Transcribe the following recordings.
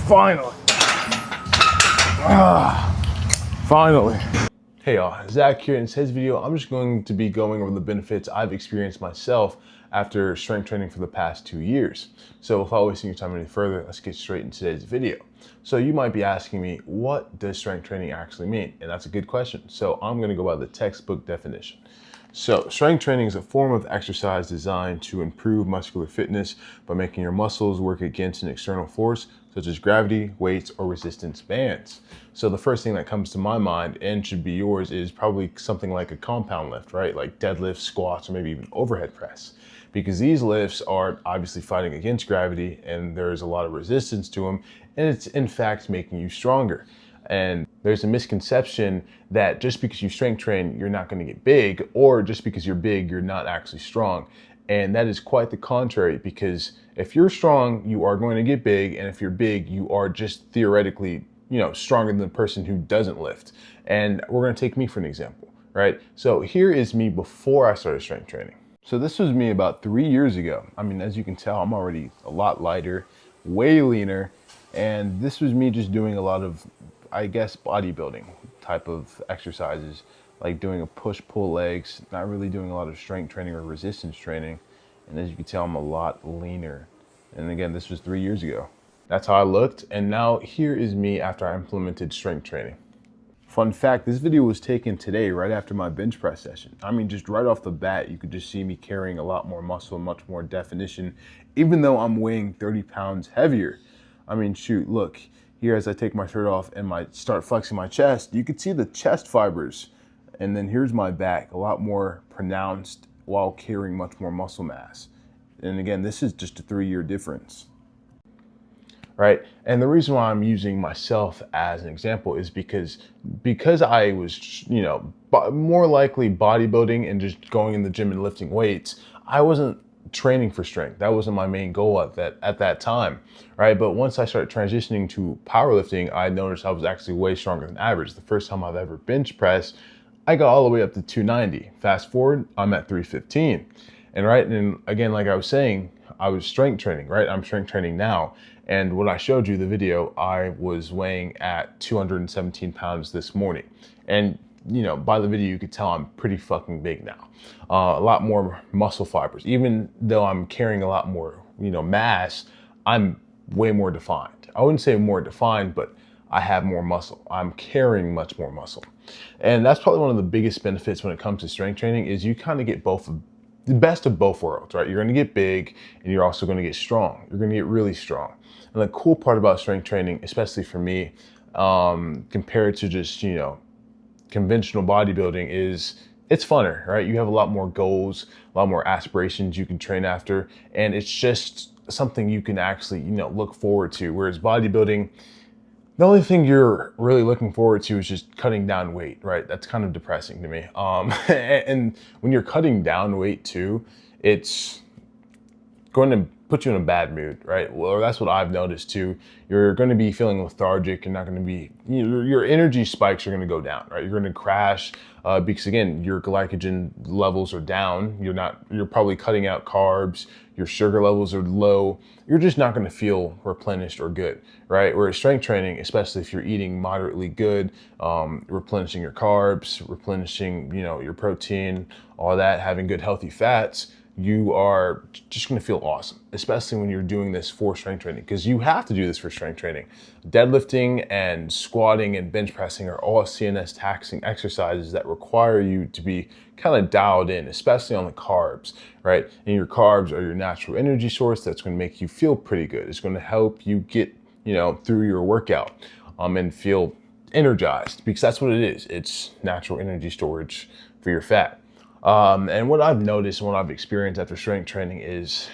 Finally. Finally. Hey y'all, Zach here. In today's video, I'm just going to be going over the benefits I've experienced myself after strength training for the past 2 years. So without wasting your time any further, let's get straight into today's video. So you might be asking me, what does strength training actually mean? And that's a good question. So I'm gonna go by the textbook definition. So strength training is a form of exercise designed to improve muscular fitness by making your muscles work against an external force, such as gravity, weights, or resistance bands. So the first thing that comes to my mind, and should be yours, is probably something like a compound lift, right? Like deadlift, squats, or maybe even overhead press. Because these lifts are obviously fighting against gravity and there's a lot of resistance to them, and it's in fact making you stronger. And there's a misconception that just because you strength train, you're not going to get big, or just because you're big, you're not actually strong. And that is quite the contrary, because if you're strong, you are going to get big. And if you're big, you are just theoretically, stronger than the person who doesn't lift. And we're going to take me for an example, right? So here is me before I started strength training. So this was me about 3 years ago. I mean, as you can tell, I'm already a lot lighter, way leaner. And this was me just doing a lot of, I guess, bodybuilding type of exercises, like doing a push-pull legs, not really doing a lot of strength training or resistance training. And as you can tell, I'm a lot leaner. And again, this was 3 years ago. That's how I looked. And now here is me after I implemented strength training. Fun fact, this video was taken today, right after my bench press session. I mean, just right off the bat, you could just see me carrying a lot more muscle, much more definition, even though I'm weighing 30 pounds heavier. I mean, shoot, look, here as I take my shirt off and start flexing my chest, you could see the chest fibers. And then here's my back, a lot more pronounced while carrying much more muscle mass. And again, this is just a 3-year difference, right? And the reason why I'm using myself as an example is because I was, more likely bodybuilding and just going in the gym and lifting weights, I wasn't training for strength. That wasn't my main goal at that time, right? But once I started transitioning to powerlifting, I noticed I was actually way stronger than average. The first time I've ever bench pressed, I got all the way up to 290. Fast forward, I'm at 315. And right, and again, like I was saying, I was strength training, right? I'm strength training now. And when I showed you the video, I was weighing at 217 pounds this morning. And by the video, you could tell I'm pretty fucking big now. A lot more muscle fibers. Even though I'm carrying a lot more, mass, I'm way more defined. I wouldn't say more defined, but I have more muscle. I'm carrying much more muscle. And that's probably one of the biggest benefits when it comes to strength training, is you kind of get the best of both worlds, right? You're going to get big and you're also going to get strong. You're going to get really strong. And the cool part about strength training, especially for me, compared to just, conventional bodybuilding, is it's funner, right? You have a lot more goals, a lot more aspirations you can train after. And it's just something you can actually, look forward to. Whereas bodybuilding, the only thing you're really looking forward to is just cutting down weight, right? That's kind of depressing to me. And when you're cutting down weight too, it's going to put you in a bad mood, right? Well, that's what I've noticed too. You're going to be feeling lethargic. You're not going to be, your energy spikes are going to go down, right? You're going to crash because again, your glycogen levels are down. You're probably cutting out carbs. Your sugar levels are low. You're just not going to feel replenished or good, right? Whereas strength training, especially if you're eating moderately good, replenishing your carbs, replenishing, your protein, all that, having good healthy fats, you are just going to feel awesome, especially when you're doing this for strength training, because you have to do this for strength training. Deadlifting and squatting and bench pressing are all CNS taxing exercises that require you to be kind of dialed in, especially on the carbs, right? And your carbs are your natural energy source that's going to make you feel pretty good. It's going to help you get, through your workout and feel energized, because that's what it is. It's natural energy storage for your fat. And what I've noticed and what I've experienced after strength training is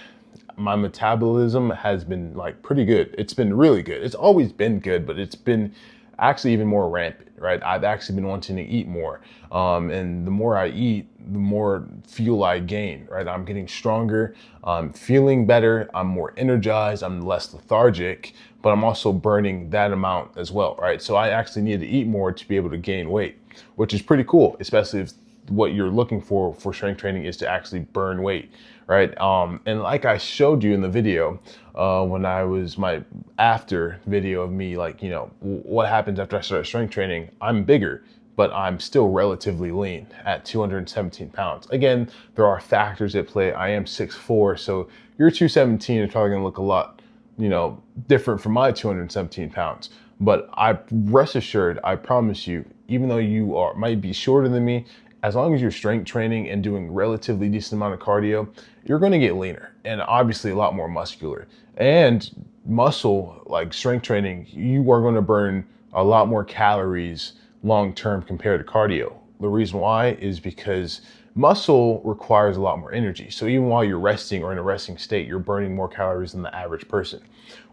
my metabolism has been pretty good. It's been really good. It's always been good, but it's been actually even more rampant, right? I've actually been wanting to eat more. And the more I eat, the more fuel I gain, right? I'm getting stronger, I'm feeling better, I'm more energized, I'm less lethargic, but I'm also burning that amount as well, right? So I actually need to eat more to be able to gain weight, which is pretty cool, especially if what you're looking for strength training is to actually burn weight, right? And like I showed you in the video, when I was my after video of me, like, you know, what happens after I started strength training. I'm bigger, but I'm still relatively lean at 217 pounds. Again, there are factors at play. I am 6'4", so your 217 is probably gonna look a lot, you know, different from my 217 pounds. But I rest assured, I promise you, even though you might be shorter than me, as long as you're strength training and doing relatively decent amount of cardio, you're gonna get leaner and obviously a lot more muscular. And muscle, like strength training, you are gonna burn a lot more calories long term compared to cardio. The reason why is because muscle requires a lot more energy. So even while you're resting or in a resting state, you're burning more calories than the average person,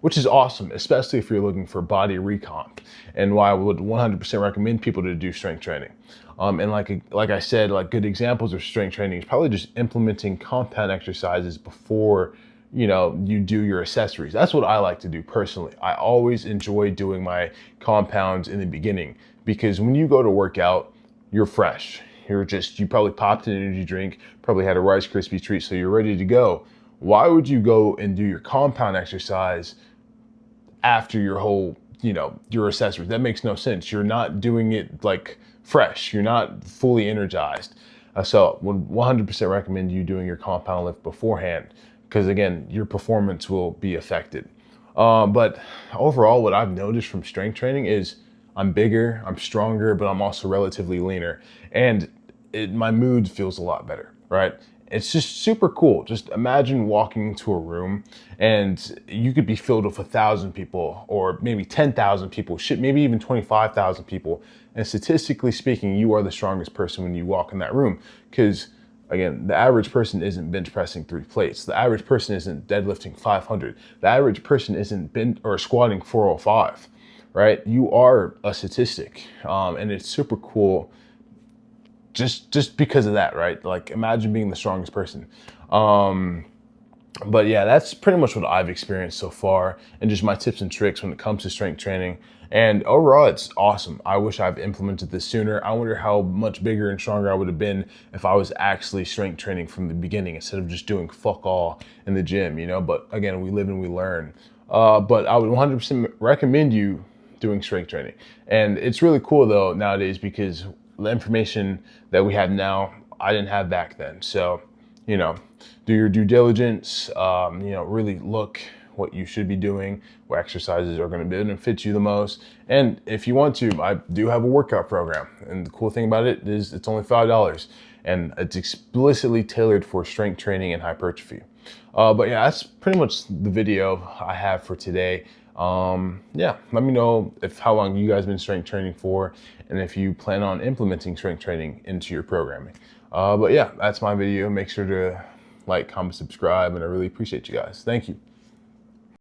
which is awesome, especially if you're looking for body recomp, and why I would 100% recommend people to do strength training. And like I said, like good examples of strength training is probably just implementing compound exercises before, you know, you do your accessories. That's what I like to do personally. I always enjoy doing my compounds in the beginning, because when you go to work out, you're fresh. You probably popped an energy drink, probably had a Rice Krispie treat, so you're ready to go. Why would you go and do your compound exercise after your whole, you know, your accessories? That makes no sense. You're not doing it like fresh. You're not fully energized. So would 100% recommend you doing your compound lift beforehand, because again, your performance will be affected. But overall, what I've noticed from strength training is I'm bigger, I'm stronger, but I'm also relatively leaner. And my mood feels a lot better, right? It's just super cool. Just imagine walking into a room and you could be filled with 1,000 people, or maybe 10,000 people, shit, maybe even 25,000 people. And statistically speaking, you are the strongest person when you walk in that room. Because again, the average person isn't bench pressing 3 plates. The average person isn't deadlifting 500. The average person isn't squatting 405, right? You are a statistic. And it's super cool just because of that, right? Like imagine being the strongest person. But yeah, that's pretty much what I've experienced so far, and just my tips and tricks when it comes to strength training. And overall, it's awesome. I wish I've implemented this sooner. I wonder how much bigger and stronger I would have been if I was actually strength training from the beginning instead of just doing fuck all in the gym, you know? But again, we live and we learn. But I would 100% recommend you doing strength training. And it's really cool though nowadays, because the information that we have now, I didn't have back then. So, you know, do your due diligence, you know, really look what you should be doing, what exercises are going to benefit you the most. And if you want to, I do have a workout program. And the cool thing about it is it's only $5 and it's explicitly tailored for strength training and hypertrophy. But yeah, that's pretty much the video I have for today. Yeah, let me know how long you guys been strength training for, and if you plan on implementing strength training into your programming. But yeah, that's my video. Make sure to like, comment, subscribe, and I really appreciate you guys. Thank you.